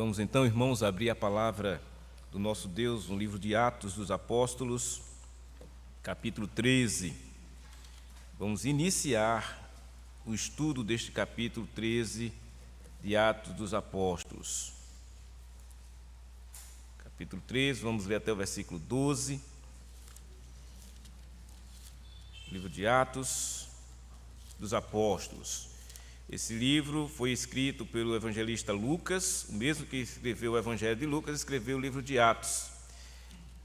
Vamos então, irmãos, abrir a palavra do nosso Deus no livro de Atos dos Apóstolos, capítulo 13. Vamos iniciar o estudo deste capítulo 13 de Atos dos Apóstolos. Capítulo 13, vamos ler até o versículo 12. Livro de Atos dos Apóstolos. Esse livro foi escrito pelo evangelista Lucas, o mesmo que escreveu o Evangelho de Lucas, escreveu o livro de Atos.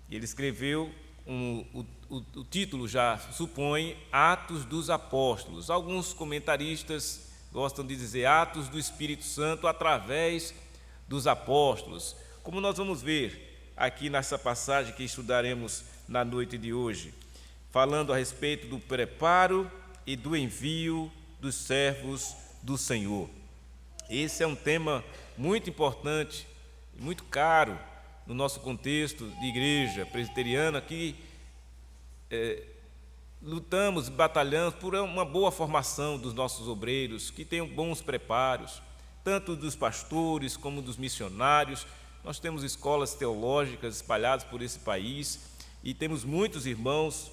Ele escreveu, o título já supõe Atos dos Apóstolos. Alguns comentaristas gostam de dizer Atos do Espírito Santo através dos apóstolos, como nós vamos ver aqui nessa passagem que estudaremos na noite de hoje, falando a respeito do preparo e do envio dos servos do Senhor. Esse é um tema muito importante e muito caro no nosso contexto de igreja presbiteriana, que lutamos e batalhamos por uma boa formação dos nossos obreiros, que tenham bons preparos, tanto dos pastores como dos missionários. Nós temos escolas teológicas espalhadas por esse país e temos muitos irmãos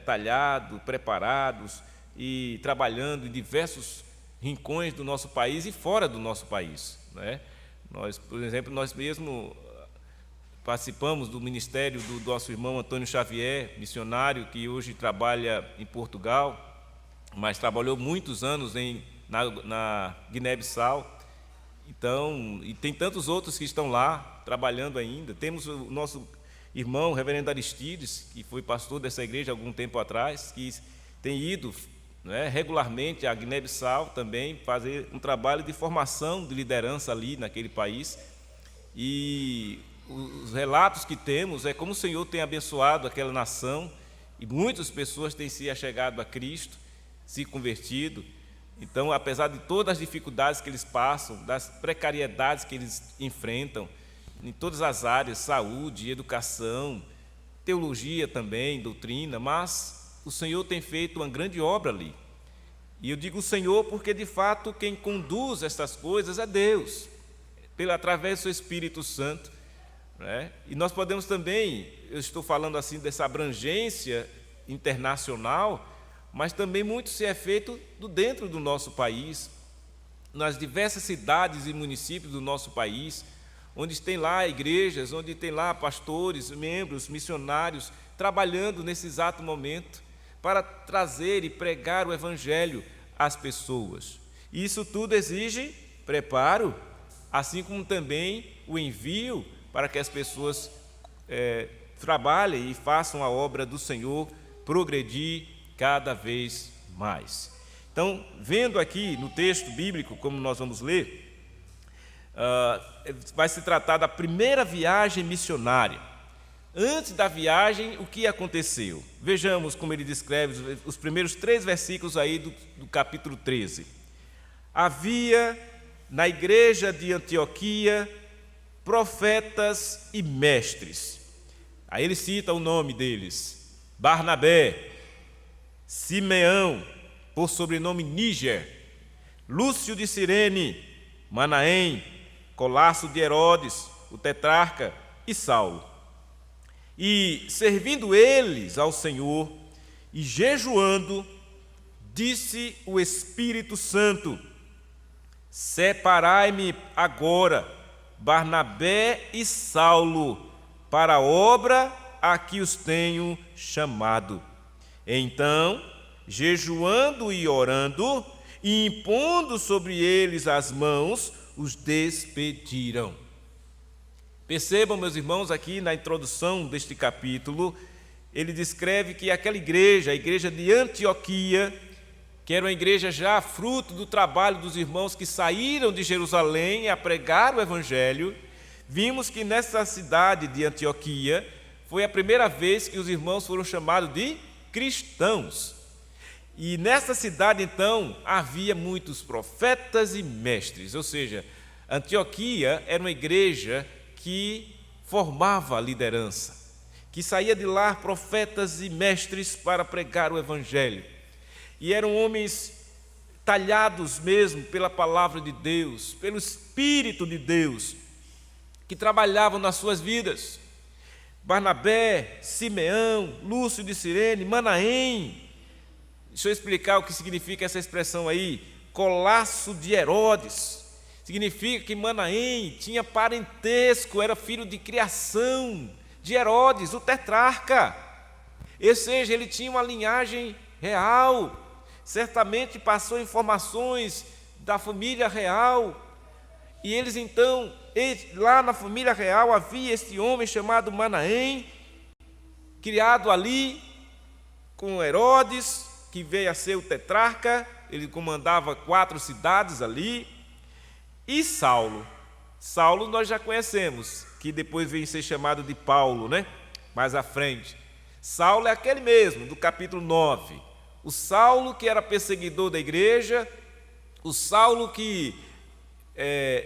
talhados, preparados e trabalhando em diversos rincões do nosso país e fora do nosso país. Nós, por exemplo, nós mesmos participamos do ministério do nosso irmão Antônio Xavier, missionário que hoje trabalha em Portugal, mas trabalhou muitos anos na Guiné-Bissau. Então, e tem tantos outros que estão lá trabalhando ainda. Temos o nosso irmão, reverendo Aristides, que foi pastor dessa igreja há algum tempo atrás, que tem ido regularmente à Guiné-Bissau também fazer um trabalho de formação de liderança ali naquele país. E os relatos que temos é como o Senhor tem abençoado aquela nação e muitas pessoas têm se achegado a Cristo, se convertido. Então, apesar de todas as dificuldades que eles passam, das precariedades que eles enfrentam, em todas as áreas, saúde, educação, teologia também, doutrina, mas o Senhor tem feito uma grande obra ali. E eu digo o Senhor porque, de fato, quem conduz estas coisas é Deus, através do seu Espírito Santo. E nós podemos também, eu estou falando assim dessa abrangência internacional, mas também muito se é feito dentro do nosso país, nas diversas cidades e municípios do nosso país, onde tem lá igrejas, onde tem lá pastores, membros, missionários, trabalhando nesse exato momento, para trazer e pregar o Evangelho às pessoas. E isso tudo exige preparo, assim como também o envio para que as pessoas trabalhem e façam a obra do Senhor progredir cada vez mais. Então, vendo aqui no texto bíblico, como nós vamos ler, vai se tratar da primeira viagem missionária. Antes da viagem, o que aconteceu? Vejamos como ele descreve os primeiros 3 versículos aí do capítulo 13. Havia na igreja de Antioquia profetas e mestres. Aí ele cita o nome deles: Barnabé, Simeão, por sobrenome Níger, Lúcio de Cirene, Manaém, Colasso de Herodes, o tetrarca, e Saulo. E, servindo eles ao Senhor e jejuando, disse o Espírito Santo: separai-me agora Barnabé e Saulo para a obra a que os tenho chamado. Então, jejuando e orando, e impondo sobre eles as mãos, os despediram. Percebam, meus irmãos, aqui na introdução deste capítulo, ele descreve que aquela igreja, a igreja de Antioquia, que era uma igreja já fruto do trabalho dos irmãos que saíram de Jerusalém a pregar o Evangelho, vimos que nessa cidade de Antioquia foi a primeira vez que os irmãos foram chamados de cristãos. E nessa cidade, então, havia muitos profetas e mestres, ou seja, Antioquia era uma igreja que formava a liderança, que saía de lá profetas e mestres para pregar o Evangelho. E eram homens talhados mesmo pela palavra de Deus, pelo Espírito de Deus, que trabalhavam nas suas vidas. Barnabé, Simeão, Lúcio de Cirene, Manaém. Deixa eu explicar o que significa essa expressão aí. Colasso de Herodes. Significa que Manaém tinha parentesco, era filho de criação de Herodes, o tetrarca. Ou seja, ele tinha uma linhagem real. Certamente passou informações da família real. E eles então, lá na família real, havia este homem chamado Manaém, criado ali com Herodes, que veio a ser o tetrarca. Ele comandava 4 cidades ali. E Saulo. Saulo nós já conhecemos, que depois veio ser chamado de Paulo, né? Mais à frente. Saulo é aquele mesmo, do capítulo 9. O Saulo que era perseguidor da igreja, o Saulo que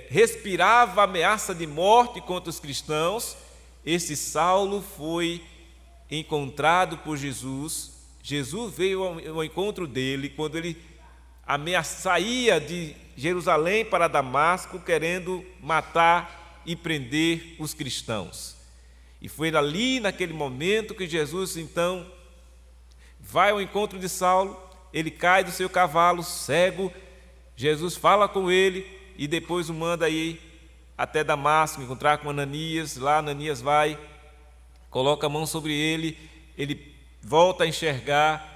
respirava ameaça de morte contra os cristãos. Esse Saulo foi encontrado por Jesus. Jesus veio ao encontro dele quando ele saía de Jerusalém para Damasco, querendo matar e prender os cristãos. E foi ali, naquele momento, que Jesus, então, vai ao encontro de Saulo. Ele cai do seu cavalo, cego. Jesus fala com ele e depois o manda ir até Damasco, encontrar com Ananias. Lá Ananias vai, coloca a mão sobre ele, ele volta a enxergar.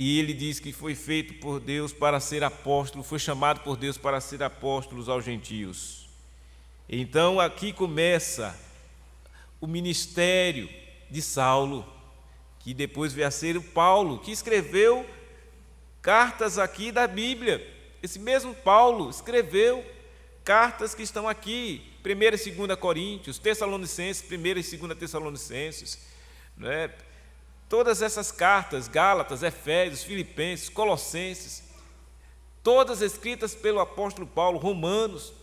E ele diz que foi feito por Deus para ser apóstolo, foi chamado por Deus para ser apóstolo aos gentios. Então aqui começa o ministério de Saulo, que depois veio a ser o Paulo, que escreveu cartas aqui da Bíblia. Esse mesmo Paulo escreveu cartas que estão aqui, 1 e 2 Coríntios, Tessalonicenses, 1 e 2 Tessalonicenses, né? Todas essas cartas, Gálatas, Efésios, Filipenses, Colossenses, todas escritas pelo apóstolo Paulo, Romanos,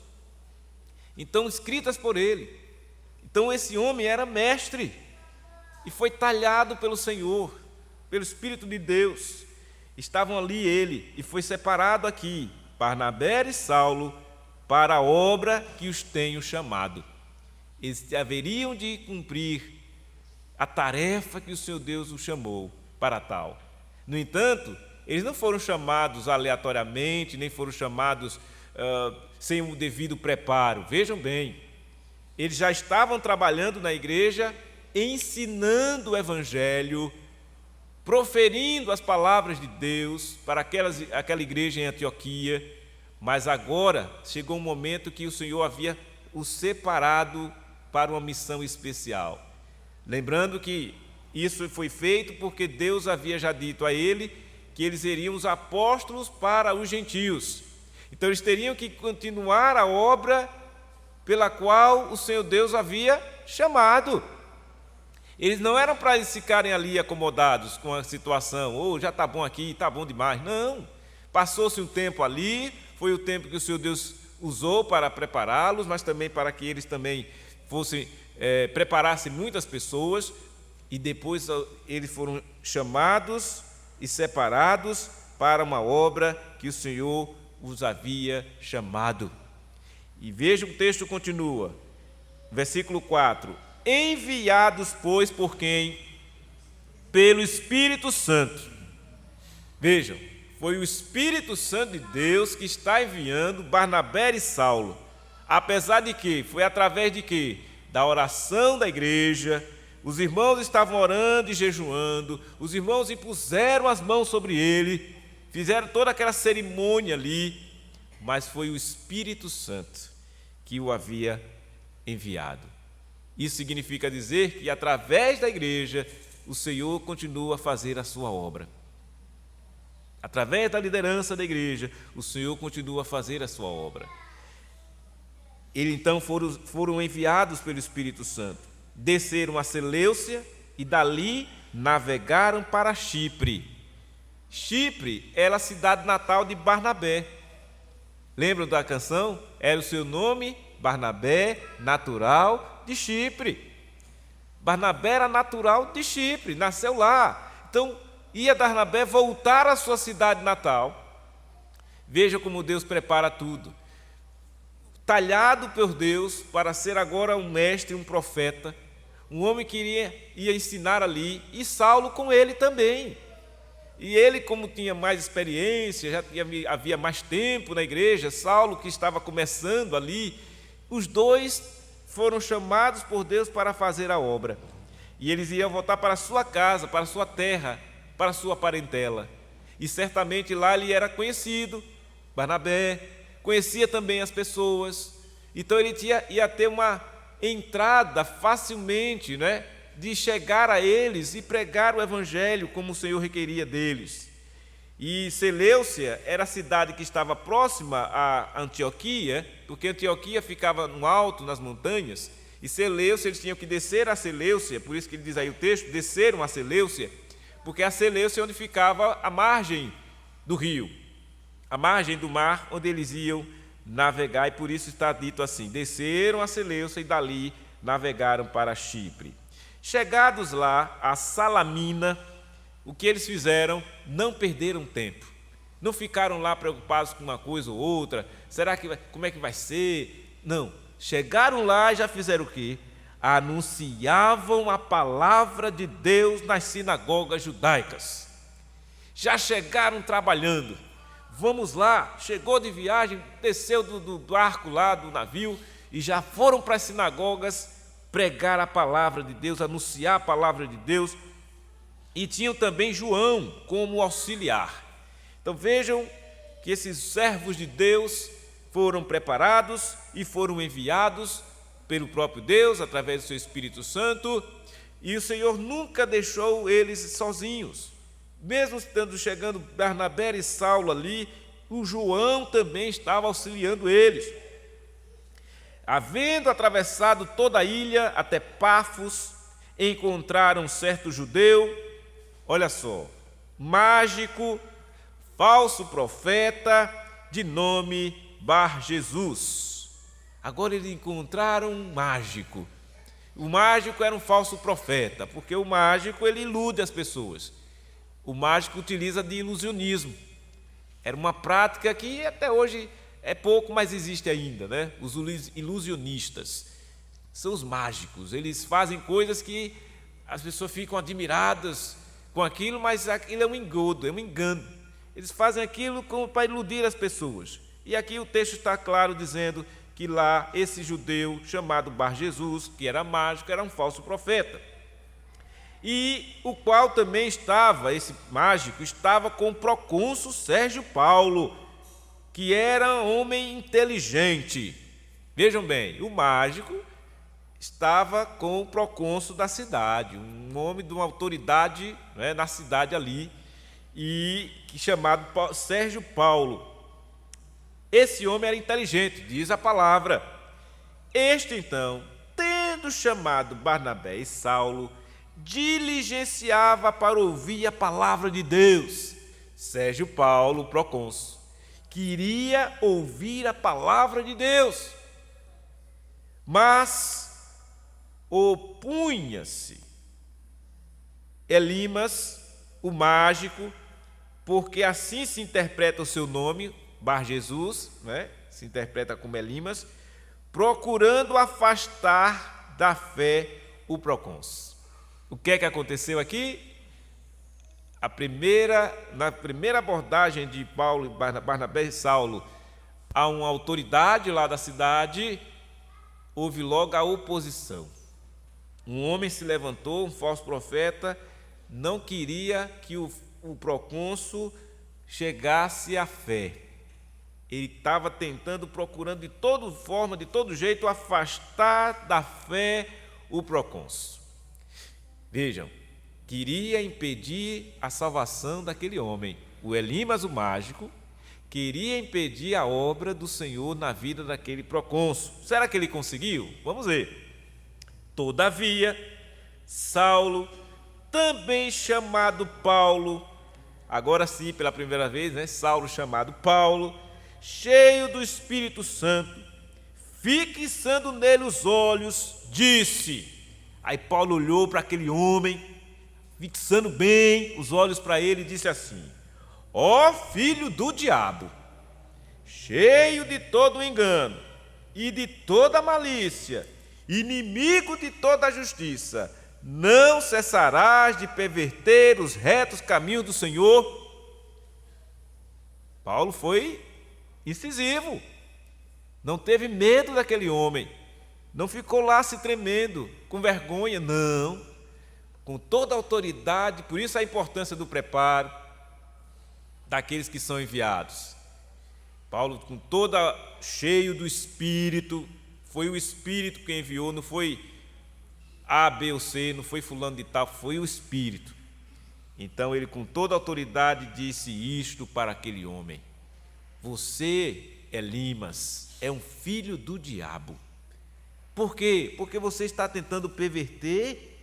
então escritas por ele. Então esse homem era mestre e foi talhado pelo Senhor, pelo Espírito de Deus. Estavam ali ele e foi separado aqui, Barnabé e Saulo, para a obra que os tenho chamado. Eles haveriam de cumprir a tarefa que o Senhor Deus os chamou para tal. No entanto, eles não foram chamados aleatoriamente, nem foram chamados sem o devido preparo. Vejam bem, eles já estavam trabalhando na igreja, ensinando o Evangelho, proferindo as palavras de Deus para aquela igreja em Antioquia, mas agora chegou um momento que o Senhor havia os separado para uma missão especial. Lembrando que isso foi feito porque Deus havia já dito a ele que eles seriam os apóstolos para os gentios. Então eles teriam que continuar a obra pela qual o Senhor Deus havia chamado. Eles não eram para eles ficarem ali acomodados com a situação, já está bom aqui, está bom demais. Não, passou-se um tempo ali, foi o tempo que o Senhor Deus usou para prepará-los, mas também para que eles também preparassem muitas pessoas, e depois eles foram chamados e separados para uma obra que o Senhor os havia chamado. E veja, o texto continua, versículo 4: enviados, pois, por quem? Pelo Espírito Santo. Vejam, foi o Espírito Santo de Deus que está enviando Barnabé e Saulo, apesar de que foi através de quê? Da oração da igreja. Os irmãos estavam orando e jejuando, os irmãos impuseram as mãos sobre ele, fizeram toda aquela cerimônia ali, mas foi o Espírito Santo que o havia enviado. Isso significa dizer que através da igreja o Senhor continua a fazer a sua obra. Através da liderança da igreja, o Senhor continua a fazer a sua obra. Eles então foram enviados pelo Espírito Santo. Desceram a Seleucia e dali navegaram para Chipre. Chipre era a cidade natal de Barnabé. Lembram da canção? Era o seu nome, Barnabé, natural de Chipre. Barnabé era natural de Chipre, nasceu lá. Então, ia Barnabé voltar à sua cidade natal. Veja como Deus prepara tudo. talhado por Deus para ser agora um mestre, um profeta, um homem que ia ensinar ali, e Saulo com ele também. E ele, como tinha mais experiência, havia mais tempo na igreja, Saulo, que estava começando ali, os dois foram chamados por Deus para fazer a obra. E eles iam voltar para a sua casa, para a sua terra, para a sua parentela. E certamente lá ele era conhecido, Barnabé, conhecia também as pessoas. Então ele ia ter uma entrada facilmente, né, de chegar a eles e pregar o evangelho como o Senhor requeria deles. E Seleucia era a cidade que estava próxima a Antioquia, porque Antioquia ficava no alto, nas montanhas, e Seleucia, eles tinham que descer a Seleucia, por isso que ele diz aí o texto, desceram a Seleucia, porque a Seleucia é onde ficava a margem do rio, a margem do mar, onde eles iam navegar, e por isso está dito assim: desceram a Seleucia e dali navegaram para Chipre. Chegados lá a Salamina, o que eles fizeram? Não perderam tempo. Não ficaram lá preocupados com uma coisa ou outra. Como é que vai ser? Não. Chegaram lá e já fizeram o quê? Anunciavam a palavra de Deus nas sinagogas judaicas. Já chegaram trabalhando. Vamos lá, chegou de viagem, desceu do barco lá, do navio, e já foram para as sinagogas pregar a palavra de Deus, anunciar a palavra de Deus, e tinham também João como auxiliar. Então vejam que esses servos de Deus foram preparados e foram enviados pelo próprio Deus, através do seu Espírito Santo, e o Senhor nunca deixou eles sozinhos. Mesmo chegando Barnabé e Saulo ali, o João também estava auxiliando eles. Havendo atravessado toda a ilha até Pafos, encontraram um certo judeu, olha só, mágico, falso profeta, de nome Bar-Jesus. Agora eles encontraram um mágico. O mágico era um falso profeta, porque o mágico ele ilude as pessoas. O mágico utiliza de ilusionismo. Era uma prática que até hoje é pouco, mas existe ainda, né? Os ilusionistas são os mágicos. Eles fazem coisas que as pessoas ficam admiradas com aquilo, mas aquilo é um engodo, é um engano. Eles fazem aquilo para iludir as pessoas. E aqui o texto está claro dizendo que lá esse judeu chamado Bar-Jesus, que era mágico, era um falso profeta. E o qual também esse mágico, estava com o procônsul Sérgio Paulo, que era um homem inteligente. Vejam bem, o mágico estava com o procônsul da cidade, um homem de uma autoridade, né, na cidade ali, e chamado Sérgio Paulo. Esse homem era inteligente, diz a palavra. Este, então, tendo chamado Barnabé e Saulo, diligenciava para ouvir a palavra de Deus. Sérgio Paulo, procônsul, queria ouvir a palavra de Deus, mas opunha-se Elimas, o mágico, porque assim se interpreta o seu nome, Bar-Jesus, né? Se interpreta como Elimas, procurando afastar da fé o procônsul. O que é que aconteceu aqui? Na primeira abordagem de Paulo, Barnabé e Saulo a uma autoridade lá da cidade, houve logo a oposição. Um homem se levantou, um falso profeta, não queria que o procônsul chegasse à fé. Ele estava procurando de toda forma, de todo jeito, afastar da fé o procônsul. Vejam, queria impedir a salvação daquele homem. O Elimas, o mágico, queria impedir a obra do Senhor na vida daquele procônsul. Será que ele conseguiu? Vamos ver. Todavia, Saulo, também chamado Paulo, agora sim, pela primeira vez, né? Saulo chamado Paulo, cheio do Espírito Santo, fixando nele os olhos, disse. Aí Paulo olhou para aquele homem, fixando bem os olhos para ele, e disse assim: ó filho do diabo, cheio de todo engano, e de toda malícia, inimigo de toda a justiça, não cessarás de perverter os retos caminhos do Senhor. Paulo foi incisivo, não teve medo daquele homem, não ficou lá se tremendo, com vergonha, não, com toda a autoridade. Por isso a importância do preparo daqueles que são enviados. Paulo, com toda cheio do Espírito, foi o Espírito que enviou, não foi A, B ou C, não foi fulano de tal, foi o Espírito. Então ele com toda a autoridade disse isto para aquele homem: você, Elimas, é um filho do diabo. Por quê? Porque você está tentando perverter,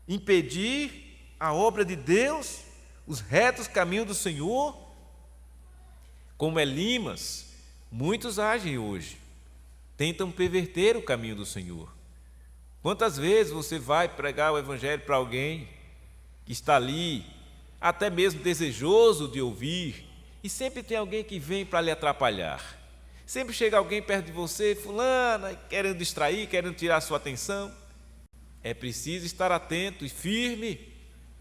impedir a obra de Deus, os retos caminhos do Senhor. Como Elimas, muitos agem hoje, tentam perverter o caminho do Senhor. Quantas vezes você vai pregar o Evangelho para alguém que está ali, até mesmo desejoso de ouvir, e sempre tem alguém que vem para lhe atrapalhar. Sempre chega alguém perto de você, fulana, querendo distrair, querendo tirar a sua atenção. É preciso estar atento e firme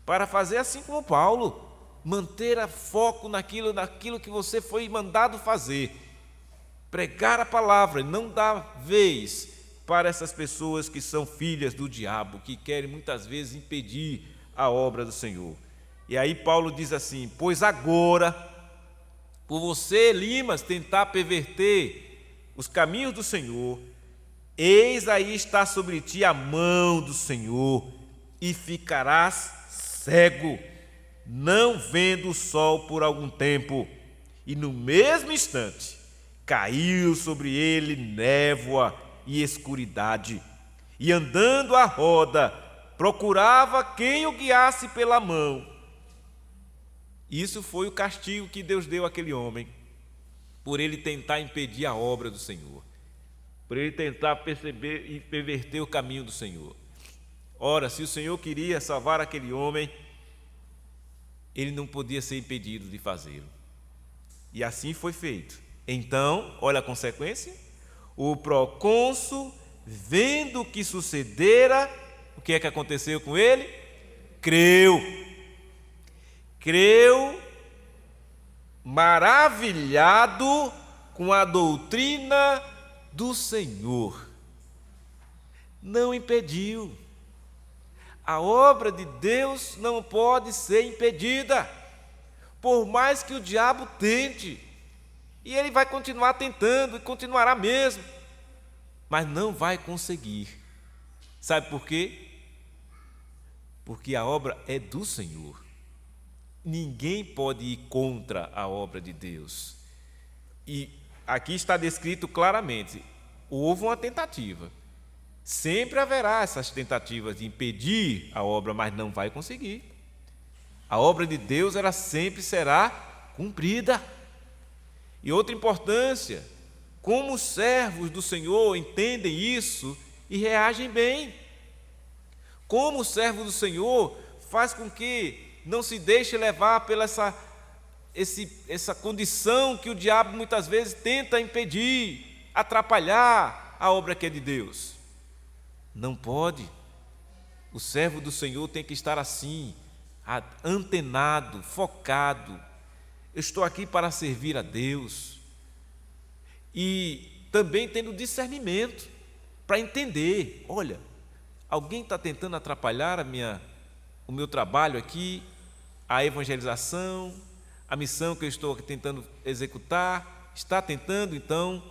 para fazer assim como Paulo, manter a foco naquilo que você foi mandado fazer, pregar a palavra, não dar vez para essas pessoas que são filhas do diabo, que querem muitas vezes impedir a obra do Senhor. E aí Paulo diz assim: pois agora, por você, Elimas, tentar perverter os caminhos do Senhor, eis aí está sobre ti a mão do Senhor, e ficarás cego, não vendo o sol por algum tempo. E no mesmo instante caiu sobre ele névoa e escuridade, e andando à roda, procurava quem o guiasse pela mão. Isso foi o castigo que Deus deu àquele homem, por ele tentar impedir a obra do Senhor, por ele tentar perceber e perverter o caminho do Senhor. Ora, se o Senhor queria salvar aquele homem, ele não podia ser impedido de fazê-lo. E assim foi feito. Então, olha a consequência: o procônsul, vendo o que sucedera, o que é que aconteceu com ele? Creu, maravilhado com a doutrina do Senhor. Não impediu. A obra de Deus não pode ser impedida, por mais que o diabo tente. E ele vai continuar tentando, e continuará mesmo, mas não vai conseguir. Sabe por quê? Porque a obra é do Senhor. Ninguém pode ir contra a obra de Deus. E aqui está descrito claramente: houve uma tentativa. Sempre haverá essas tentativas de impedir a obra, mas não vai conseguir. A obra de Deus, ela sempre será cumprida. E outra importância: como os servos do Senhor entendem isso e reagem bem. Como o servo do Senhor faz com que não se deixe levar pela essa condição que o diabo muitas vezes tenta impedir, atrapalhar a obra que é de Deus. Não pode. O servo do Senhor tem que estar assim, antenado, focado. Eu estou aqui para servir a Deus. E também tendo discernimento para entender: olha, alguém está tentando atrapalhar o meu trabalho aqui, a evangelização, a missão que eu estou tentando executar, está tentando, então,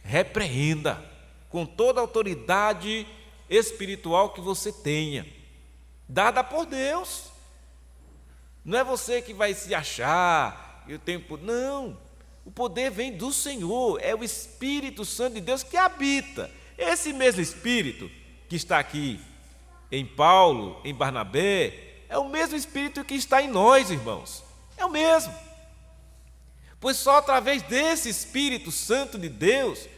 repreenda com toda a autoridade espiritual que você tenha, dada por Deus. Não é você que vai se achar, eu tenho poder. Não, o poder vem do Senhor, é o Espírito Santo de Deus que habita. Esse mesmo Espírito que está aqui em Paulo, em Barnabé, é o mesmo Espírito que está em nós, irmãos. É o mesmo. Pois só através desse Espírito Santo de Deus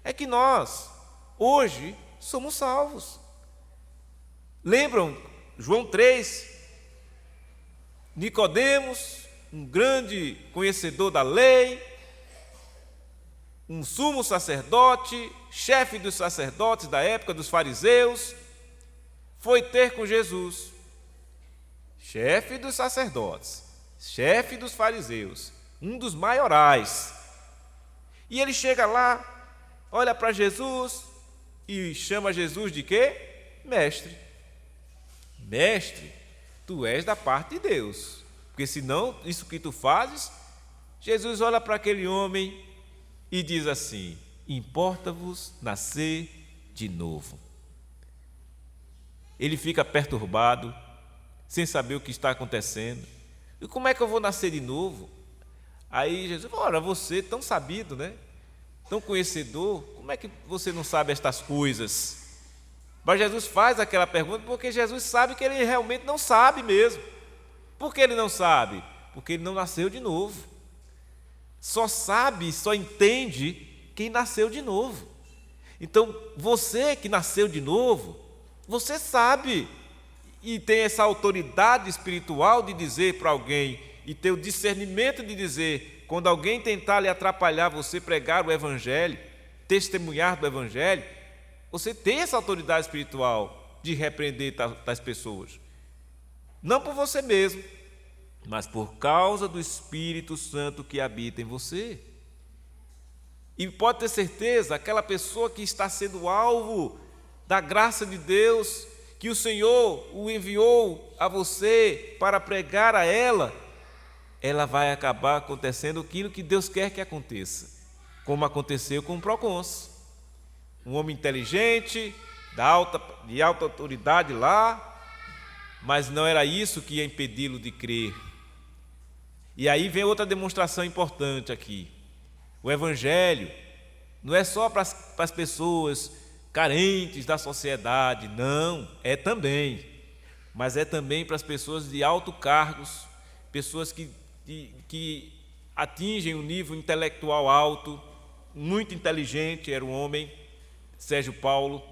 é que nós, hoje, somos salvos. Lembram João 3? Nicodemos, um grande conhecedor da lei, um sumo sacerdote, chefe dos sacerdotes da época dos fariseus, foi ter com Jesus. Chefe dos sacerdotes, chefe dos fariseus, um dos maiorais. E ele chega lá, olha para Jesus e chama Jesus de quê? Mestre. Mestre, tu és da parte de Deus, porque senão isso que tu fazes. Jesus olha para aquele homem e diz assim: importa-vos nascer de novo. Ele fica perturbado, sem saber o que está acontecendo. E como é que eu vou nascer de novo? Aí Jesus, ora, você tão sabido, né? Tão conhecedor, como é que você não sabe estas coisas? Mas Jesus faz aquela pergunta porque Jesus sabe que ele realmente não sabe mesmo. Por que ele não sabe? Porque ele não nasceu de novo. Só sabe, só entende quem nasceu de novo. Então, você que nasceu de novo, você sabe e tem essa autoridade espiritual de dizer para alguém e ter o discernimento de dizer, quando alguém tentar lhe atrapalhar você pregar o Evangelho, testemunhar do Evangelho, você tem essa autoridade espiritual de repreender tais pessoas. Não por você mesmo, mas por causa do Espírito Santo que habita em você. E pode ter certeza, aquela pessoa que está sendo alvo da graça de Deus, que o Senhor o enviou a você para pregar a ela vai acabar acontecendo aquilo que Deus quer que aconteça, como aconteceu com o procônsul. Um homem inteligente, de alta autoridade lá, mas não era isso que ia impedi-lo de crer. E aí vem outra demonstração importante aqui. O Evangelho não é só para as pessoas carentes da sociedade, não, é também. Mas é também para as pessoas de alto cargos, pessoas que atingem um nível intelectual alto, muito inteligente. Era um homem, Sérgio Paulo,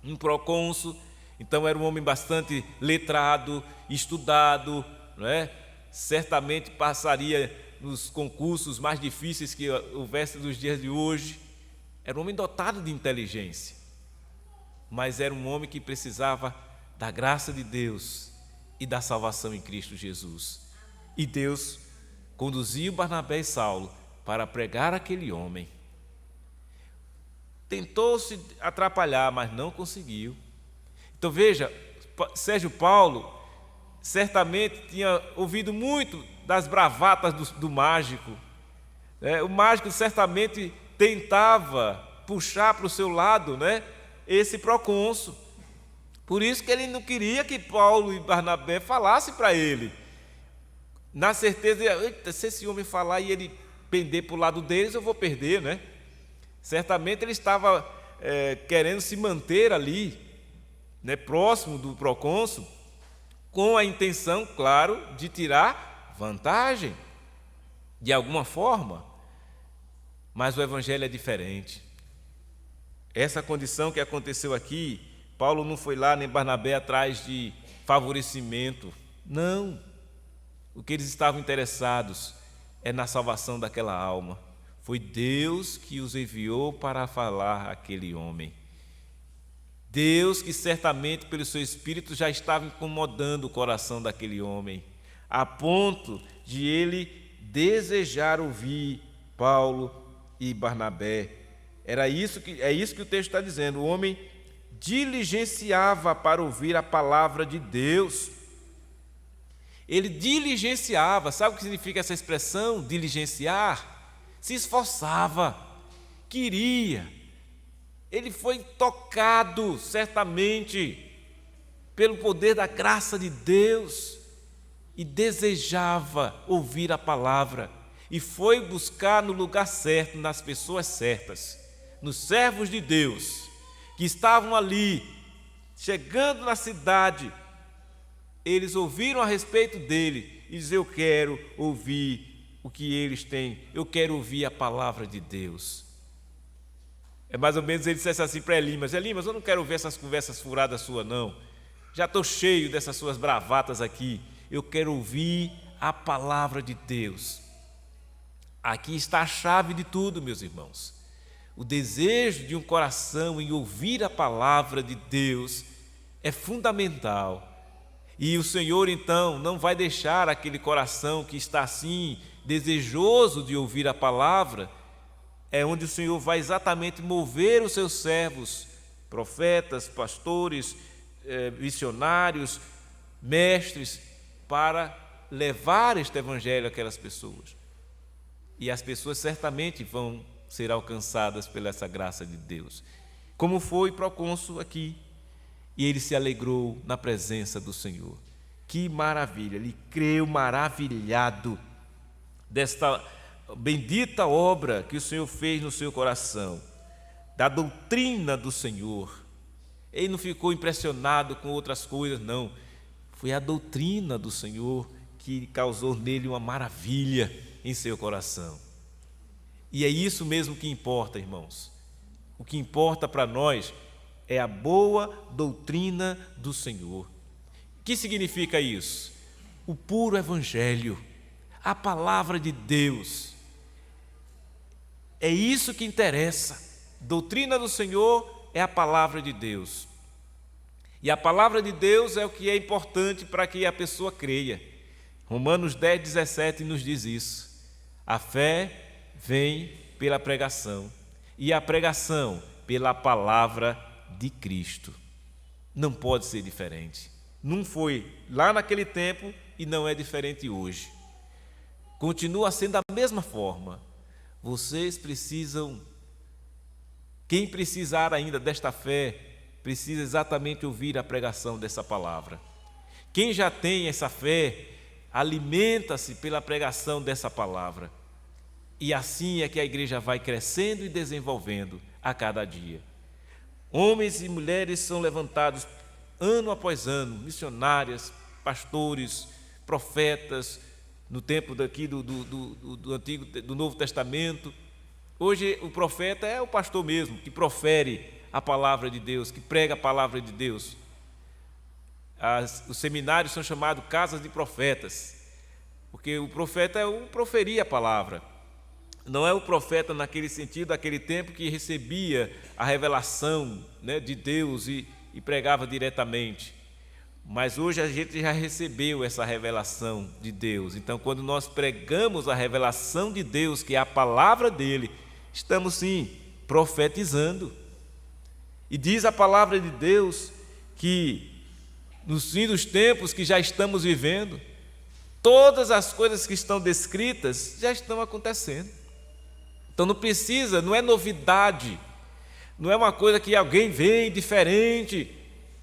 um procônsul, então era um homem bastante letrado, estudado, não é? Certamente passaria nos concursos mais difíceis que houvesse nos dias de hoje. Era um homem dotado de inteligência, mas era um homem que precisava da graça de Deus e da salvação em Cristo Jesus. E Deus conduziu Barnabé e Saulo para pregar aquele homem. Tentou se atrapalhar, mas não conseguiu. Então veja, Sérgio Paulo certamente tinha ouvido muito das bravatas do mágico. O mágico certamente tentava puxar para o seu lado, né, esse procônsul. Por isso que ele não queria que Paulo e Barnabé falassem para ele. Na certeza, se esse homem falar e ele pender para o lado deles, eu vou perder, né? Certamente ele estava querendo se manter ali, né, próximo do procônsul, com a intenção, claro, de tirar vantagem, de alguma forma. Mas o Evangelho é diferente. Essa condição que aconteceu aqui, Paulo não foi lá, nem Barnabé atrás de favorecimento. Não. O que eles estavam interessados é na salvação daquela alma. Foi Deus que os enviou para falar àquele homem. Deus que certamente pelo seu Espírito já estava incomodando o coração daquele homem, a ponto de ele desejar ouvir Paulo e Barnabé. É isso que o texto está dizendo. O homem diligenciava para ouvir a palavra de Deus. Ele diligenciava. Sabe o que significa essa expressão, diligenciar? Se esforçava, queria. Ele foi tocado, certamente, pelo poder da graça de Deus e desejava ouvir a palavra. E foi buscar no lugar certo, nas pessoas certas, nos servos de Deus, que estavam ali, chegando na cidade. Eles ouviram a respeito dele e diziam: eu quero ouvir o que eles têm, eu quero ouvir a palavra de Deus. É mais ou menos ele dissesse assim para Elimas: Elimas, eu não quero ouvir essas conversas furadas suas, não. Já estou cheio dessas suas bravatas aqui. Eu quero ouvir a palavra de Deus. Aqui está a chave de tudo, meus irmãos. O desejo de um coração em ouvir a palavra de Deus é fundamental. E o Senhor, então, não vai deixar aquele coração que está assim, desejoso de ouvir a palavra, é onde o Senhor vai exatamente mover os seus servos, profetas, pastores, missionários, mestres, para levar este evangelho àquelas pessoas. E as pessoas certamente vão ser alcançadas pela essa graça de Deus. Como foi procônsul aqui, e ele se alegrou na presença do Senhor. Que maravilha! Ele creu maravilhado desta bendita obra que o Senhor fez no seu coração, da doutrina do Senhor. Ele não ficou impressionado com outras coisas, não. Foi a doutrina do Senhor que causou nele uma maravilha em seu coração. E é isso mesmo que importa, irmãos. O que importa para nós é a boa doutrina do Senhor. O que significa isso? O puro evangelho, a palavra de Deus. É isso que interessa. Doutrina do Senhor é a palavra de Deus. E a palavra de Deus é o que é importante para que a pessoa creia. Romanos 10:17 nos diz isso. A fé vem pela pregação, e a pregação pela palavra de Cristo. Não pode ser diferente. Não foi lá naquele tempo e não é diferente hoje. Continua sendo da mesma forma. Vocês precisam, quem precisar ainda desta fé, precisa exatamente ouvir a pregação dessa palavra. Quem já tem essa fé, alimenta-se pela pregação dessa palavra. E assim é que a igreja vai crescendo e desenvolvendo a cada dia. Homens e mulheres são levantados ano após ano, missionárias, pastores, profetas, no tempo daqui do Antigo, do Novo Testamento. Hoje o profeta é o pastor mesmo, que profere a palavra de Deus, que prega a palavra de Deus. Os seminários são chamados casas de profetas, porque o profeta é o proferir a palavra. Não é o profeta naquele sentido, naquele tempo, que recebia a revelação, né, de Deus e pregava diretamente. Mas hoje a gente já recebeu essa revelação de Deus. Então, quando nós pregamos a revelação de Deus, que é a palavra dele, estamos sim profetizando. E diz a palavra de Deus que nos fim dos tempos que já estamos vivendo, todas as coisas que estão descritas já estão acontecendo. Então não é novidade, não é uma coisa que alguém vem diferente,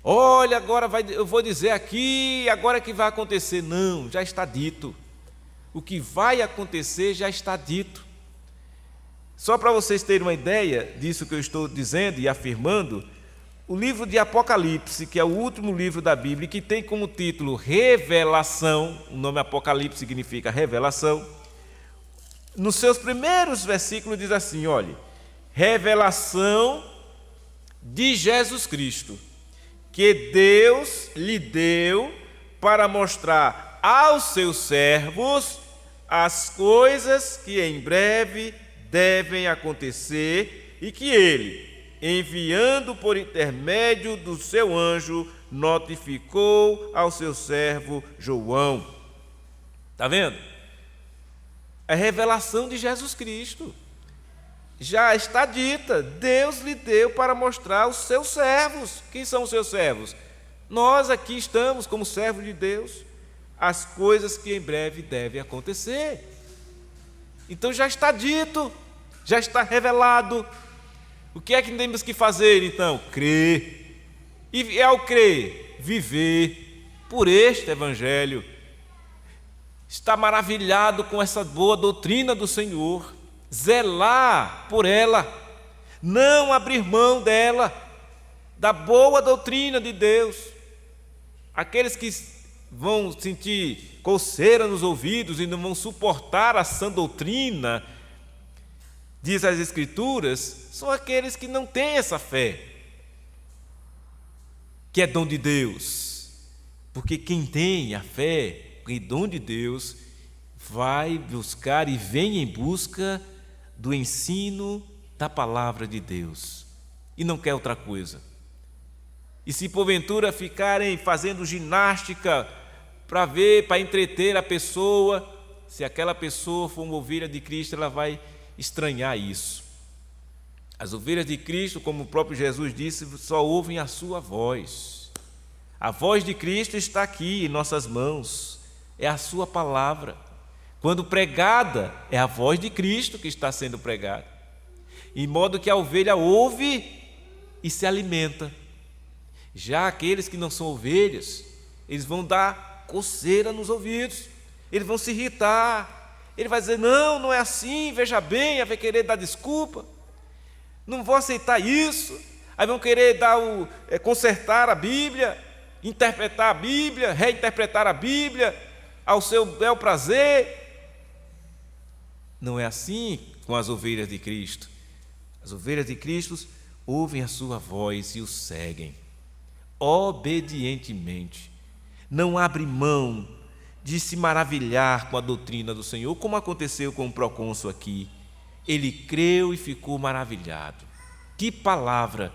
olha, agora eu vou dizer aqui, agora que vai acontecer. Não, já está dito. O que vai acontecer já está dito. Só para vocês terem uma ideia disso que eu estou dizendo e afirmando, o livro de Apocalipse, que é o último livro da Bíblia, que tem como título Revelação, o nome Apocalipse significa revelação, nos seus primeiros versículos diz assim, olha, revelação de Jesus Cristo, que Deus lhe deu para mostrar aos seus servos as coisas que em breve devem acontecer e que ele, enviando por intermédio do seu anjo, notificou ao seu servo João. Está vendo? É a revelação de Jesus Cristo. Já está dita, Deus lhe deu para mostrar aos seus servos. Quem são os seus servos? Nós aqui estamos como servos de Deus, as coisas que em breve devem acontecer. Então já está dito, já está revelado. O que é que temos que fazer então? Crer. E ao crer, viver por este evangelho. Está maravilhado com essa boa doutrina do Senhor, zelar por ela, não abrir mão dela, da boa doutrina de Deus. Aqueles que vão sentir coceira nos ouvidos e não vão suportar a sã doutrina, diz as Escrituras, são aqueles que não têm essa fé, que é dom de Deus. Porque quem tem a fé, e dom de Deus, vai buscar e vem em busca do ensino da palavra de Deus e não quer outra coisa. E se porventura ficarem fazendo ginástica para ver, para entreter a pessoa, se aquela pessoa for uma ovelha de Cristo, ela vai estranhar isso. As ovelhas de Cristo, como o próprio Jesus disse, só ouvem a sua voz. A voz de Cristo está aqui em nossas mãos, é a sua palavra. Quando pregada, é a voz de Cristo que está sendo pregada. Em modo que a ovelha ouve e se alimenta. Já aqueles que não são ovelhas, eles vão dar coceira nos ouvidos, eles vão se irritar, ele vai dizer, não é assim, veja bem, vai querer dar desculpa, não vou aceitar isso, aí vão querer consertar a Bíblia, interpretar a Bíblia, reinterpretar a Bíblia ao seu bel prazer. Não é assim com as ovelhas de Cristo. As ovelhas de Cristo ouvem a sua voz e o seguem obedientemente, não abre mão de se maravilhar com a doutrina do Senhor, como aconteceu com o procônsul aqui. Ele creu e ficou maravilhado. Que palavra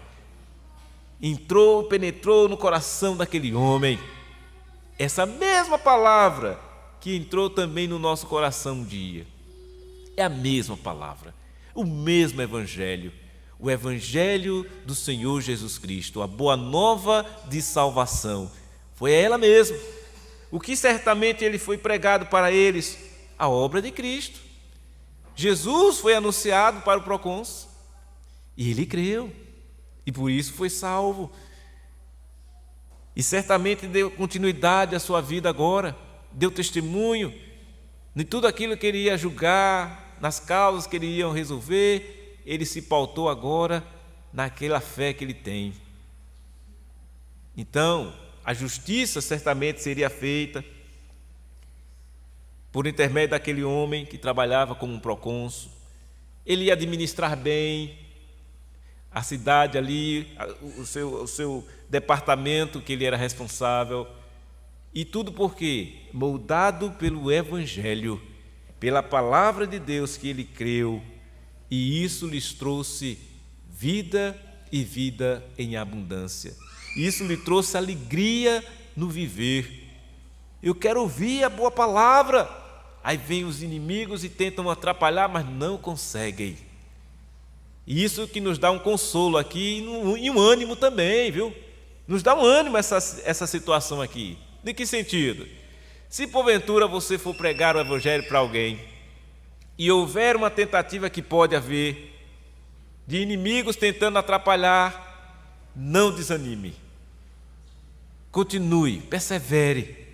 penetrou no coração daquele homem. Essa mesma palavra que entrou também no nosso coração um dia. É a mesma palavra, o mesmo evangelho. O evangelho do Senhor Jesus Cristo, a boa nova de salvação, foi ela mesma. O que certamente ele foi pregado para eles? A obra de Cristo. Jesus foi anunciado para o procônsul e ele creu, e por isso foi salvo. E certamente deu continuidade à sua vida agora, deu testemunho de tudo aquilo que ele ia julgar, nas causas que ele ia resolver. Ele se pautou agora naquela fé que ele tem. Então, a justiça certamente seria feita por intermédio daquele homem que trabalhava como um procônsul. Ele ia administrar bem a cidade ali, o seu departamento que ele era responsável. E tudo por quê? Moldado pelo Evangelho, pela palavra de Deus que ele creu. E isso lhes trouxe vida e vida em abundância. Isso lhe trouxe alegria no viver. Eu quero ouvir a boa palavra. Aí vêm os inimigos e tentam atrapalhar, mas não conseguem. E isso que nos dá um consolo aqui e um ânimo também, viu? Nos dá um ânimo essa situação aqui. De que sentido? Se porventura você for pregar o evangelho para alguém e houver uma tentativa, que pode haver, de inimigos tentando atrapalhar, não desanime. Continue, persevere.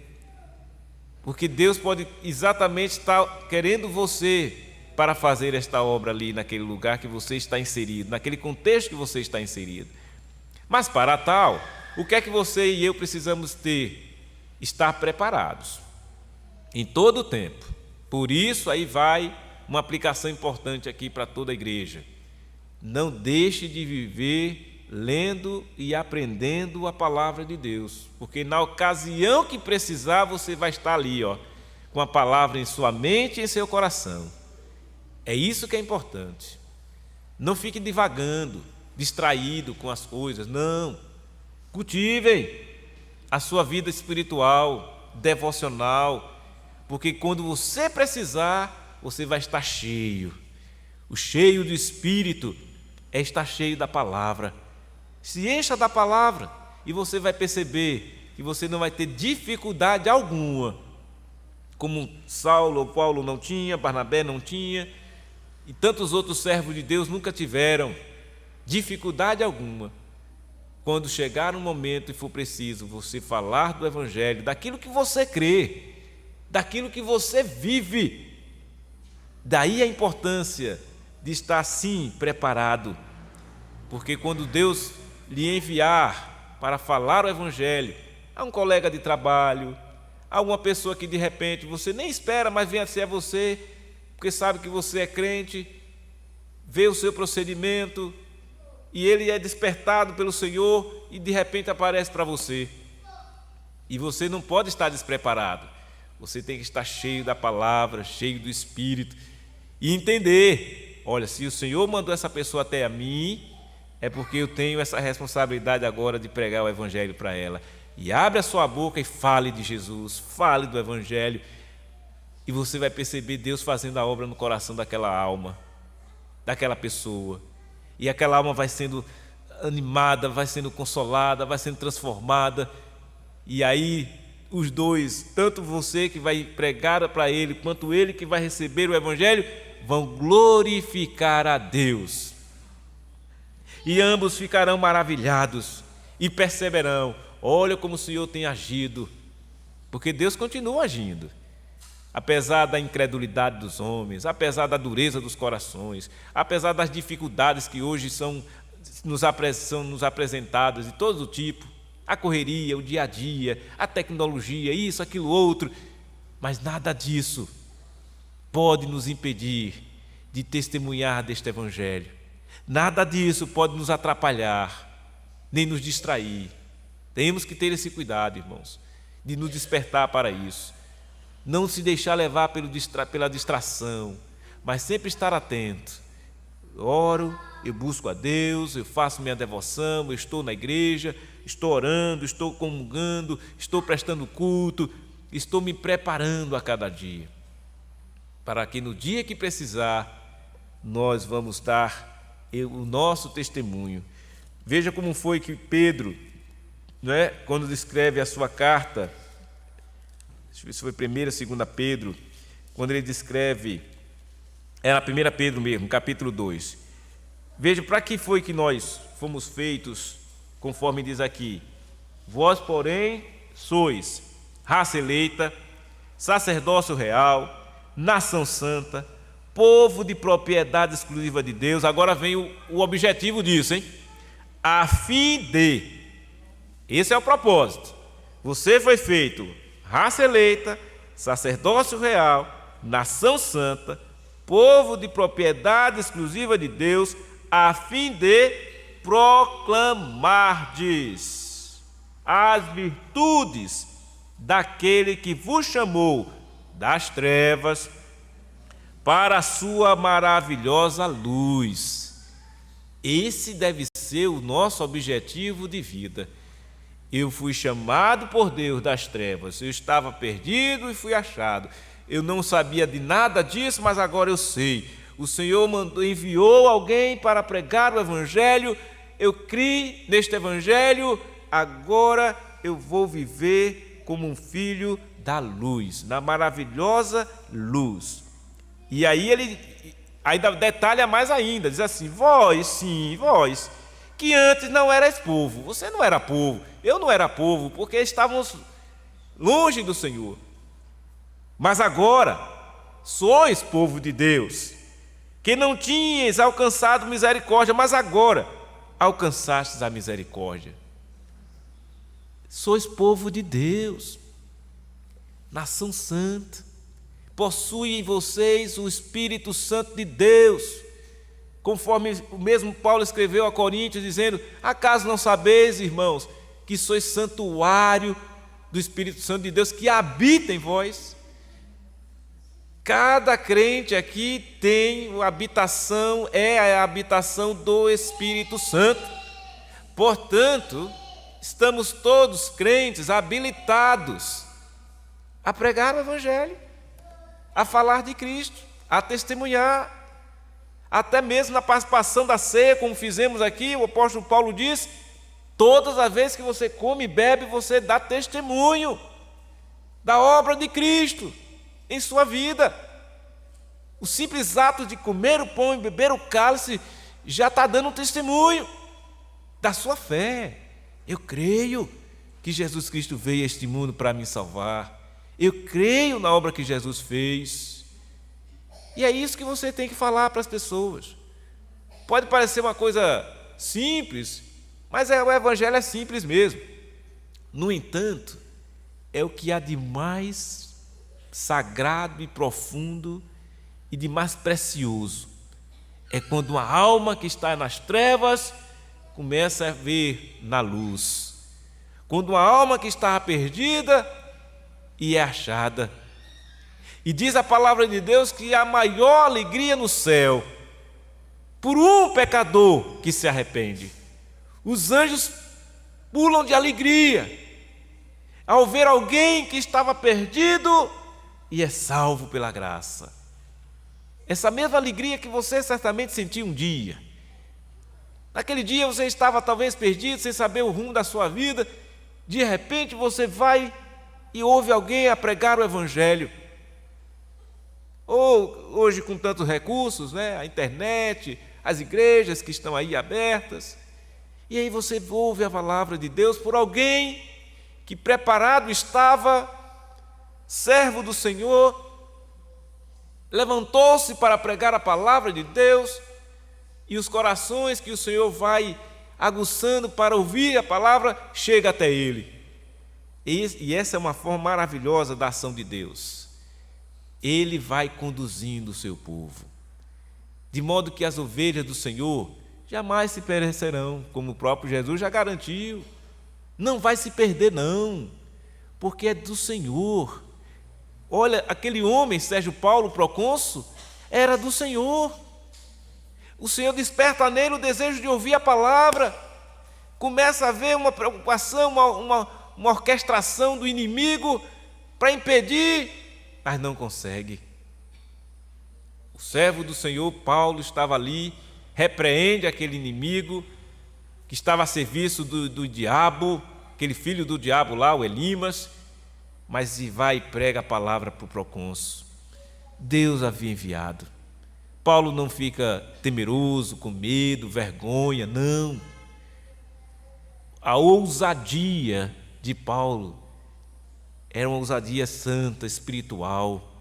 Porque Deus pode exatamente estar querendo você para fazer esta obra ali naquele lugar que você está inserido, naquele contexto que você está inserido. Mas para tal, o que é que você e eu precisamos ter? Estar preparados em todo o tempo. Por isso aí vai uma aplicação importante aqui para toda a igreja. Não deixe de viver lendo e aprendendo a palavra de Deus, porque na ocasião que precisar, você vai estar ali, com a palavra em sua mente e em seu coração. É isso que é importante. Não fique divagando, distraído com as coisas, não. Cultivem a sua vida espiritual, devocional, porque quando você precisar, você vai estar cheio. O cheio do Espírito é estar cheio da palavra. Se encha da palavra e você vai perceber que você não vai ter dificuldade alguma, como Saulo ou Paulo não tinha, Barnabé não tinha, e tantos outros servos de Deus nunca tiveram dificuldade alguma. Quando chegar um momento e for preciso você falar do Evangelho, daquilo que você crê, daquilo que você vive, daí a importância de estar assim preparado, porque quando Deus lhe enviar para falar o Evangelho a um colega de trabalho, a uma pessoa que de repente você nem espera, mas vem a ser você, porque sabe que você é crente, vê o seu procedimento e ele é despertado pelo Senhor e de repente aparece para você. E você não pode estar despreparado, você tem que estar cheio da palavra, cheio do Espírito, e entender olha, se o Senhor mandou essa pessoa até a mim, é porque eu tenho essa responsabilidade agora de pregar o Evangelho para ela. E abre a sua boca e fale de Jesus, fale do Evangelho, e você vai perceber Deus fazendo a obra no coração daquela alma, daquela pessoa. E aquela alma vai sendo animada, vai sendo consolada, vai sendo transformada. E aí os dois, tanto você que vai pregar para ele, quanto ele que vai receber o Evangelho, vão glorificar a Deus. E ambos ficarão maravilhados e perceberão: olha como o Senhor tem agido, porque Deus continua agindo. Apesar da incredulidade dos homens, apesar da dureza dos corações, apesar das dificuldades que hoje são nos apresentadas de todo tipo, a correria, o dia a dia, a tecnologia, isso, aquilo, outro, mas nada disso pode nos impedir de testemunhar deste Evangelho. Nada disso pode nos atrapalhar, nem nos distrair. Temos que ter esse cuidado, irmãos, de nos despertar para isso. Não se deixar levar pela distração, mas sempre estar atento. Oro, eu busco a Deus, eu faço minha devoção, eu estou na igreja, estou orando, estou comungando, estou prestando culto, estou me preparando a cada dia, para que no dia que precisar, nós vamos dar o nosso testemunho. Veja como foi que Pedro, quando descreve a sua carta, deixa eu ver se foi 1ª, 2ª Pedro, quando ele descreve, na 1 Pedro mesmo, capítulo 2. Veja, para que foi que nós fomos feitos, conforme diz aqui: vós, porém, sois raça eleita, sacerdócio real, nação santa, povo de propriedade exclusiva de Deus. Agora vem o objetivo disso, a fim de, esse é o propósito, você foi feito raça eleita, sacerdócio real, nação santa, povo de propriedade exclusiva de Deus, a fim de proclamardes as virtudes daquele que vos chamou das trevas para a sua maravilhosa luz. Esse deve ser o nosso objetivo de vida. Eu fui chamado por Deus das trevas, eu estava perdido e fui achado. Eu não sabia de nada disso, mas agora eu sei. O Senhor enviou alguém para pregar o Evangelho, eu criei neste Evangelho, agora eu vou viver como um filho da luz, na maravilhosa luz. E aí ele ainda detalha mais ainda, diz assim: vós, sim, vós, que antes não erais povo. Você não era povo, eu não era povo, porque estávamos longe do Senhor. Mas agora sois povo de Deus, que não tinhas alcançado misericórdia, mas agora alcançastes a misericórdia. Sois povo de Deus, nação santa, possui em vocês o Espírito Santo de Deus, conforme o mesmo Paulo escreveu a Coríntios, dizendo: acaso não sabeis, irmãos, que sois santuário do Espírito Santo de Deus que habita em vós? Cada crente aqui tem a habitação, é a habitação do Espírito Santo. Portanto, estamos todos crentes habilitados a pregar o Evangelho, a falar de Cristo, a testemunhar, até mesmo na participação da ceia, como fizemos aqui. O apóstolo Paulo diz: todas as vezes que você come e bebe, você dá testemunho da obra de Cristo em sua vida. O simples ato de comer o pão e beber o cálice já está dando um testemunho da sua fé. Eu creio que Jesus Cristo veio a este mundo para me salvar. Eu creio na obra que Jesus fez. E é isso que você tem que falar para as pessoas. Pode parecer uma coisa simples, mas o Evangelho é simples mesmo. No entanto, é o que há de mais sagrado e profundo e de mais precioso. É quando uma alma que está nas trevas começa a ver na luz. Quando uma alma que estava perdida e é achada. E diz a palavra de Deus que a maior alegria no céu por um pecador que se arrepende. Os anjos pulam de alegria ao ver alguém que estava perdido e é salvo pela graça. Essa mesma alegria que você certamente sentiu um dia. Naquele dia você estava talvez perdido, sem saber o rumo da sua vida. De repente você vai e ouve alguém a pregar o Evangelho. Ou hoje com tantos recursos, né? A internet, as igrejas que estão aí abertas. E aí você ouve a palavra de Deus por alguém que preparado estava, servo do Senhor, levantou-se para pregar a palavra de Deus, e os corações que o Senhor vai aguçando para ouvir a palavra, chega até ele. E essa é uma forma maravilhosa da ação de Deus. Ele vai conduzindo o seu povo, de modo que as ovelhas do Senhor jamais se perecerão, como o próprio Jesus já garantiu. Não vai se perder não, porque é do Senhor. Olha, aquele homem, Sérgio Paulo, procônsul, era do Senhor. O Senhor desperta nele o desejo de ouvir a palavra. Começa a haver uma preocupação, uma orquestração do inimigo para impedir, mas não consegue. O servo do Senhor, Paulo, estava ali, repreende aquele inimigo que estava a serviço do diabo, aquele filho do diabo lá, o Elimas, mas vai e prega a palavra para o procônsul. Deus havia enviado. Paulo não fica temeroso, com medo, vergonha, não. A ousadia de Paulo era uma ousadia santa, espiritual.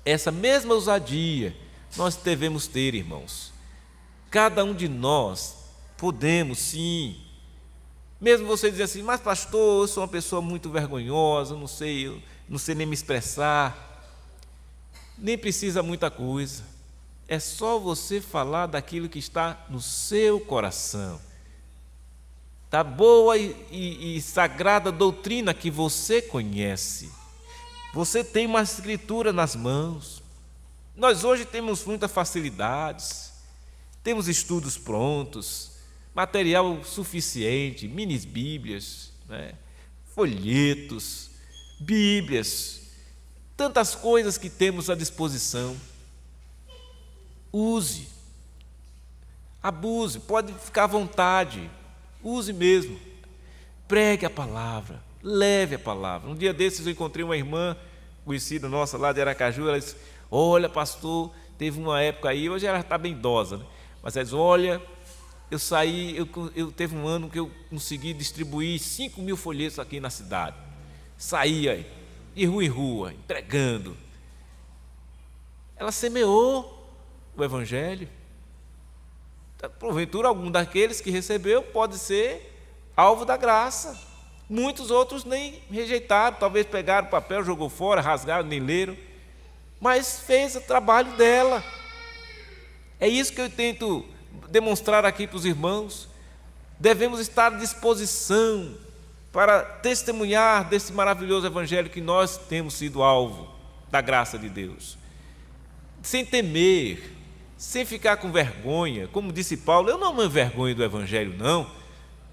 Essa mesma ousadia nós devemos ter, irmãos. Cada um de nós podemos, sim. Mesmo você dizer assim, mas pastor, eu sou uma pessoa muito vergonhosa, eu não sei nem me expressar. Nem precisa muita coisa. É só você falar daquilo que está no seu coração, da boa e sagrada doutrina que você conhece. Você tem uma escritura nas mãos. Nós hoje temos muitas facilidades, temos estudos prontos, material suficiente, mini bíblias, né? Folhetos, bíblias, tantas coisas que temos à disposição. Use, abuse, pode ficar à vontade, use mesmo, pregue a palavra, leve a palavra. Um dia desses eu encontrei uma irmã conhecida nossa lá de Aracaju. Ela disse, olha pastor, teve uma época aí, hoje ela está bem idosa, né? Mas ela disse, olha, eu saí, eu teve um ano que eu consegui distribuir 5.000 folhetos aqui na cidade. Saía de rua em rua, entregando. Ela semeou o Evangelho. Porventura, algum daqueles que recebeu pode ser alvo da graça. Muitos outros nem rejeitaram, talvez pegaram o papel, jogou fora, rasgaram, nem leram, mas fez o trabalho dela. É isso que eu tento demonstrar aqui para os irmãos. Devemos estar à disposição para testemunhar desse maravilhoso Evangelho que nós temos sido alvo da graça de Deus, sem temer, sem ficar com vergonha. Como disse Paulo, eu não me envergonho do Evangelho não,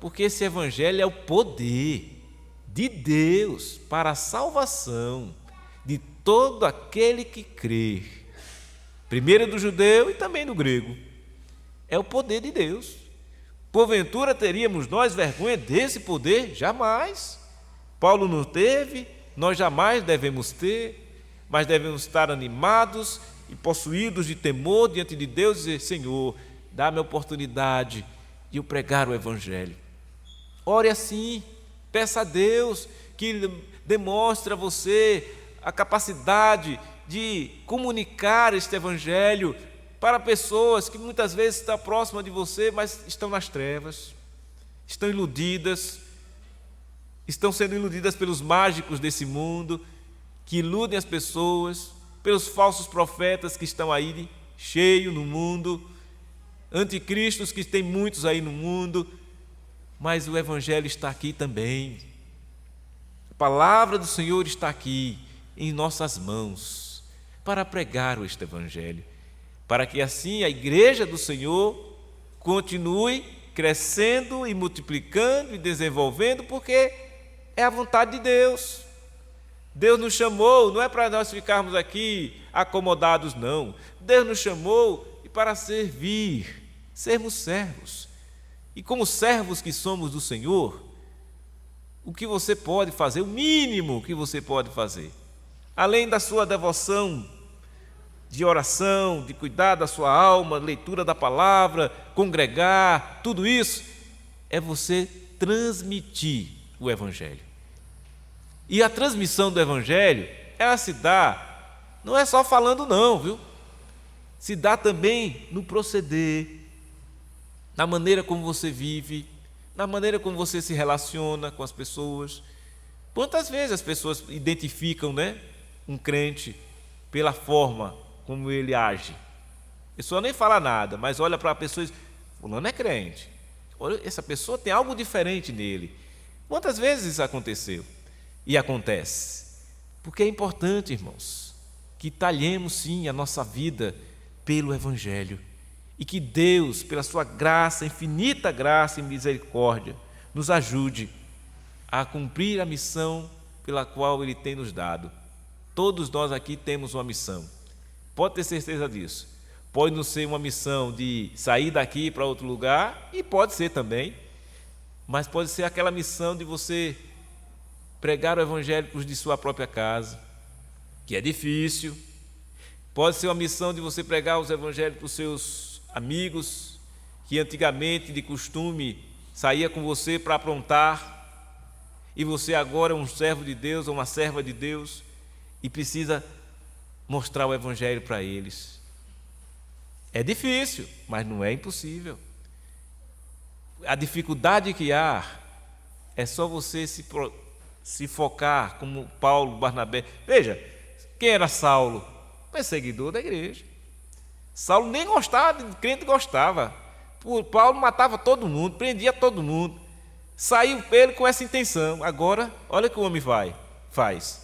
porque esse Evangelho é o poder de Deus para a salvação de todo aquele que crê, primeiro do judeu e também do grego. É o poder de Deus. Porventura teríamos nós vergonha desse poder? Jamais. Paulo não teve, nós jamais devemos ter, mas devemos estar animados e possuídos de temor diante de Deus e dizer, Senhor, dá-me a oportunidade de eu pregar o Evangelho. Ore assim, peça a Deus que demonstre a você a capacidade de comunicar este Evangelho para pessoas que muitas vezes estão próximas de você, mas estão nas trevas, estão iludidas, estão sendo iludidas pelos mágicos desse mundo, que iludem as pessoas, pelos falsos profetas que estão aí cheio no mundo, anticristos que tem muitos aí no mundo, mas o Evangelho está aqui também. A palavra do Senhor está aqui em nossas mãos para pregar este Evangelho, para que assim a igreja do Senhor continue crescendo e multiplicando e desenvolvendo, porque é a vontade de Deus. Deus nos chamou, não é para nós ficarmos aqui acomodados, não. Deus nos chamou para servir, sermos servos. E como servos que somos do Senhor, o que você pode fazer, o mínimo que você pode fazer, além da sua devoção de oração, de cuidar da sua alma, leitura da palavra, congregar, tudo isso, é você transmitir o Evangelho. E a transmissão do Evangelho, ela se dá, não é só falando não, viu? Se dá também no proceder, na maneira como você vive, na maneira como você se relaciona com as pessoas. Quantas vezes as pessoas identificam, um crente pela forma como ele age? A pessoa nem fala nada, mas olha para a pessoa e diz: fulano é crente, olha, essa pessoa tem algo diferente nele. Quantas vezes isso aconteceu? E acontece. Porque é importante, irmãos, que talhemos sim a nossa vida pelo Evangelho, e que Deus, pela sua graça, infinita graça e misericórdia, nos ajude a cumprir a missão pela qual Ele tem nos dado. Todos nós aqui temos uma missão, pode ter certeza disso. Pode não ser uma missão de sair daqui para outro lugar, e pode ser também, mas pode ser aquela missão de você pregar o Evangelho para os de sua própria casa, que é difícil. Pode ser uma missão de você pregar os evangelhos para os seus amigos, que antigamente, de costume, saía com você para aprontar, e você agora é um servo de Deus ou uma serva de Deus, e precisa mostrar o Evangelho para eles. É difícil, mas não é impossível. A dificuldade que há é só você se focar, como Paulo, Barnabé. Veja, quem era Saulo? Perseguidor da igreja. Saulo nem gostava, crente gostava. Paulo matava todo mundo, prendia todo mundo. Saiu ele com essa intenção. Agora, olha o que o homem faz.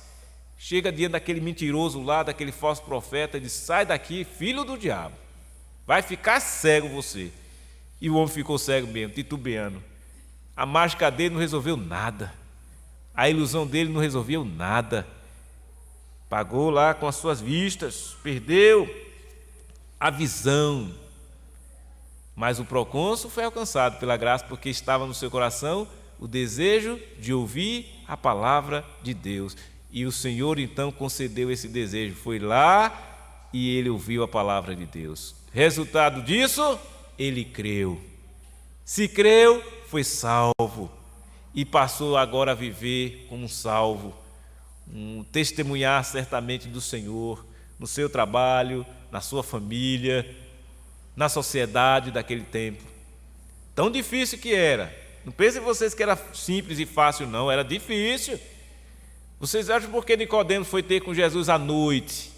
Chega diante daquele mentiroso lá, daquele falso profeta, e diz: sai daqui, filho do diabo. Vai ficar cego você. E o homem ficou cego mesmo, titubeando. A mágica dele não resolveu nada. A ilusão dele não resolveu nada. Pagou lá com as suas vistas, perdeu a visão. Mas o procônsul foi alcançado pela graça, porque estava no seu coração o desejo de ouvir a palavra de Deus. E o Senhor então concedeu esse desejo. Foi lá e ele ouviu a palavra de Deus. Resultado disso, ele creu. Se creu, foi salvo. E passou agora a viver como um salvo. Testemunhar certamente do Senhor, no seu trabalho, na sua família, na sociedade daquele tempo. Tão difícil que era. Não pensem vocês que era simples e fácil, não, era difícil. Vocês acham por que Nicodemos foi ter com Jesus à noite?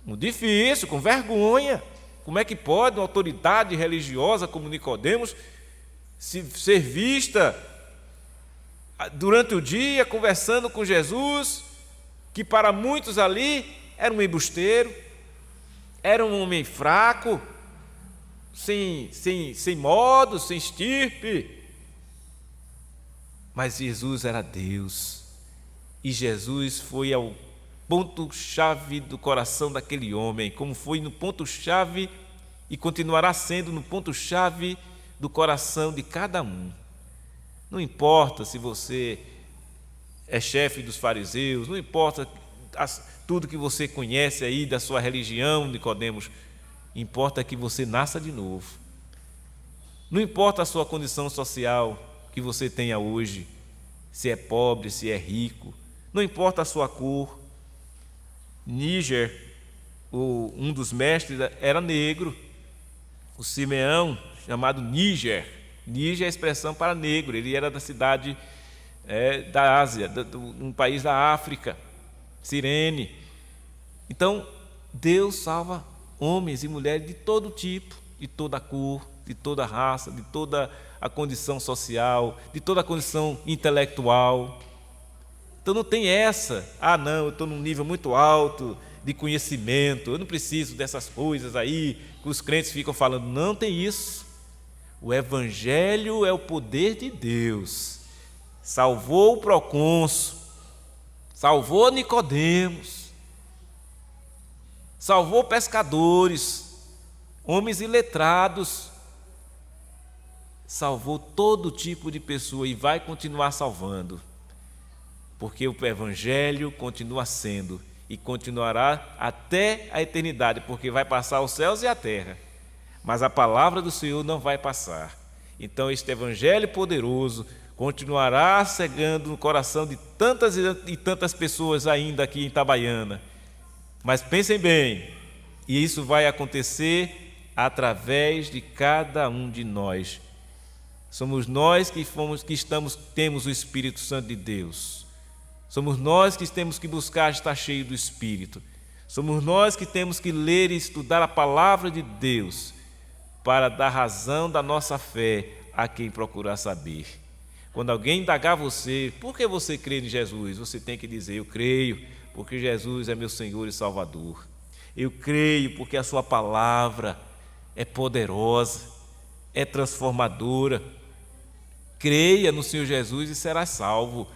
Muito difícil, com vergonha. Como é que pode uma autoridade religiosa como Nicodemos ser vista durante o dia, conversando com Jesus, que para muitos ali era um embusteiro, era um homem fraco, sem modo, sem estirpe. Mas Jesus era Deus, e Jesus foi ao ponto-chave do coração daquele homem, como foi no ponto-chave e continuará sendo no ponto-chave do coração de cada um. Não importa se você é chefe dos fariseus, não importa tudo que você conhece aí da sua religião, Nicodemos, importa que você nasça de novo. Não importa a sua condição social que você tenha hoje, se é pobre, se é rico, não importa a sua cor. Níger, um dos mestres, era negro. O Simeão, chamado Níger. Níger é a expressão para negro. Ele era da cidade da Ásia, um país da África, Cirene. Então, Deus salva homens e mulheres de todo tipo, de toda cor, de toda raça, de toda a condição social, de toda a condição intelectual. Então não tem essa, não, eu estou num nível muito alto, de conhecimento, eu não preciso dessas coisas aí que os crentes ficam falando. Não tem isso. O Evangelho é o poder de Deus. Salvou o procônsul, salvou Nicodemos, salvou pescadores, homens iletrados, salvou todo tipo de pessoa e vai continuar salvando, porque o Evangelho continua sendo e continuará até a eternidade, porque vai passar os céus e a terra, mas a palavra do Senhor não vai passar. Então este Evangelho poderoso continuará cegando no coração de tantas e tantas pessoas ainda aqui em Itabaiana. Mas pensem bem, e isso vai acontecer através de cada um de nós. Somos nós que temos o Espírito Santo de Deus. Somos nós que temos que buscar estar cheio do Espírito. Somos nós que temos que ler e estudar a palavra de Deus para dar razão da nossa fé a quem procurar saber. Quando alguém indagar você, por que você crê em Jesus? Você tem que dizer, eu creio porque Jesus é meu Senhor e Salvador. Eu creio porque a sua palavra é poderosa, é transformadora. Creia no Senhor Jesus e será salvo.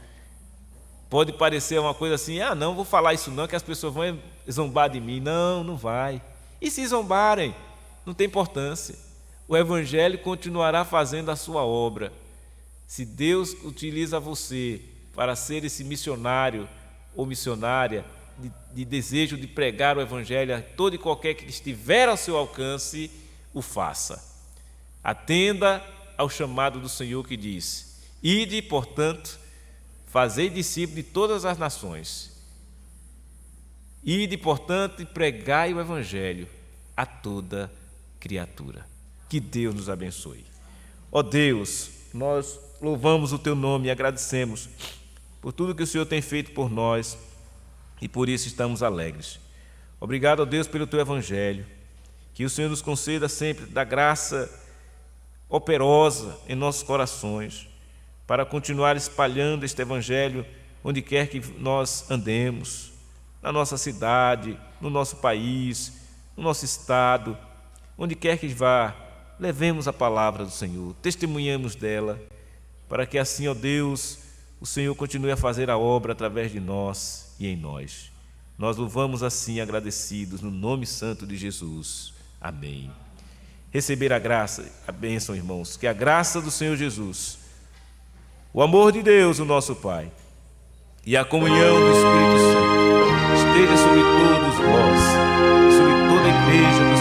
Pode parecer uma coisa assim, não vou falar isso não, que as pessoas vão zombar de mim. Não, não vai. E se zombarem, não tem importância. O Evangelho continuará fazendo a sua obra. Se Deus utiliza você para ser esse missionário ou missionária de desejo de pregar o Evangelho a todo e qualquer que estiver ao seu alcance, o faça. Atenda ao chamado do Senhor que diz: ide, portanto, fazei discípulos de todas as nações. Ide, portanto, e pregai o Evangelho a toda criatura. Que Deus nos abençoe. Ó Deus, nós louvamos o Teu nome e agradecemos por tudo que o Senhor tem feito por nós e por isso estamos alegres. Obrigado, ó Deus, pelo Teu Evangelho. Que o Senhor nos conceda sempre da graça operosa em nossos corações para continuar espalhando este Evangelho onde quer que nós andemos, na nossa cidade, no nosso país, no nosso estado, onde quer que vá, levemos a palavra do Senhor, testemunhamos dela, para que assim, ó Deus, o Senhor continue a fazer a obra através de nós e em nós. Nós louvamos assim agradecidos no nome santo de Jesus. Amém. Receber a graça, a bênção, irmãos, que a graça do Senhor Jesus, o amor de Deus, o nosso Pai, e a comunhão do Espírito Santo esteja sobre todos vós, sobre toda a igreja